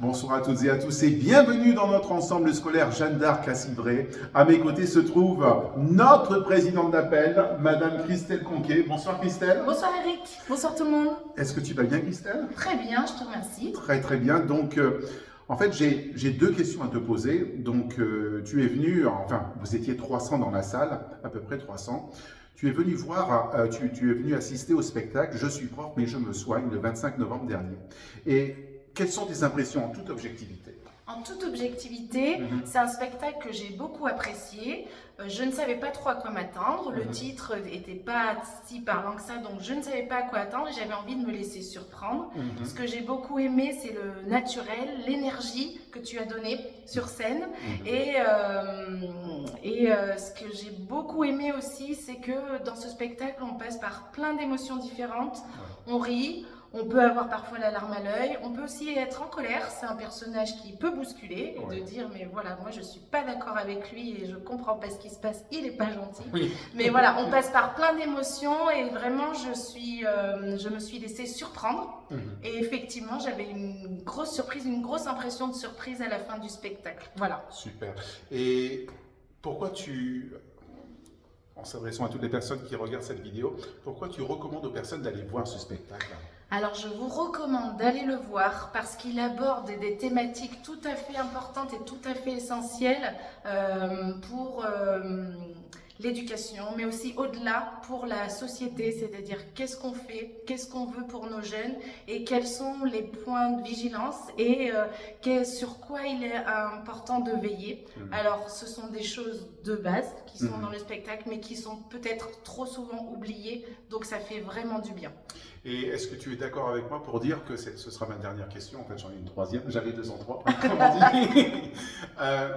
Bonsoir à toutes et à tous et bienvenue dans notre ensemble scolaire Jeanne d'Arc à Civray. À mes côtés se trouve notre présidente d'appel, Madame Christelle Conquet. Bonsoir Christelle. Bonsoir Eric, bonsoir tout le monde. Est-ce que tu vas bien Christelle? Très bien, je te remercie. Très très bien. Donc en fait j'ai deux questions à te poser. Donc tu es venu, enfin vous étiez 300 dans la salle, à peu près 300. Tu es venu voir, tu es venu assister au spectacle Je suis prof mais je me soigne le 25 novembre dernier. Et quelles sont tes impressions en toute objectivité? En toute objectivité, c'est un spectacle que j'ai beaucoup apprécié. Je ne savais pas trop à quoi m'attendre. Le titre n'était pas si parlant que ça, donc je ne savais pas à quoi attendre et j'avais envie de me laisser surprendre. Ce que j'ai beaucoup aimé, c'est le naturel, l'énergie que tu as donnée sur scène. Et ce que j'ai beaucoup aimé aussi, c'est que dans ce spectacle, on passe par plein d'émotions différentes. On rit. On peut avoir parfois la larme à l'œil, on peut aussi être en colère, c'est un personnage qui peut bousculer et de dire mais voilà, moi je suis pas d'accord avec lui et je comprends pas ce qui se passe, il est pas gentil. Mais voilà, on passe par plein d'émotions et vraiment je me suis laissée surprendre et effectivement j'avais une grosse surprise, une grosse impression de surprise à la fin du spectacle. Voilà. Super. Et pourquoi en s'adressant à toutes les personnes qui regardent cette vidéo, pourquoi tu recommandes aux personnes d'aller voir ce spectacle? Alors je vous recommande d'aller le voir parce qu'il aborde des thématiques tout à fait importantes et tout à fait essentielles pour l'éducation, mais aussi au-delà pour la société, c'est-à-dire qu'est-ce qu'on fait, qu'est-ce qu'on veut pour nos jeunes et quels sont les points de vigilance et sur quoi il est important de veiller. Alors ce sont des choses de base qui sont dans le spectacle, mais qui sont peut-être trop souvent oubliées, donc ça fait vraiment du bien. Et est-ce que tu es d'accord avec moi pour dire que ce sera ma dernière question, en fait j'en ai une troisième, j'avais 2 en 3, comme on dit,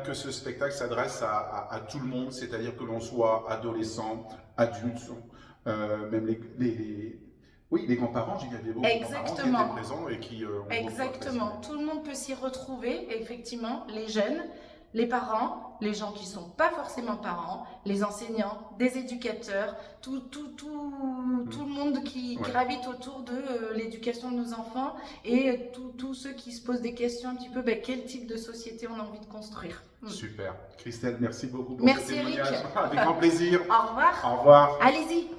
que ce spectacle s'adresse à tout le monde, c'est-à-dire que l'on soit adolescent, adulte, même les grands-parents, il y avait beaucoup de grands-parents qui étaient présents et qui ont Exactement, tout le monde peut s'y retrouver, effectivement, les jeunes, les parents, les gens qui ne sont pas forcément parents, les enseignants, des éducateurs, tout le monde qui gravite autour de l'éducation de nos enfants et tous ceux qui se posent des questions un petit peu, quel type de société on a envie de construire. Super. Christelle, merci beaucoup pour merci ce témoignage. Eric. Avec grand plaisir. Au revoir. Au revoir. Allez-y.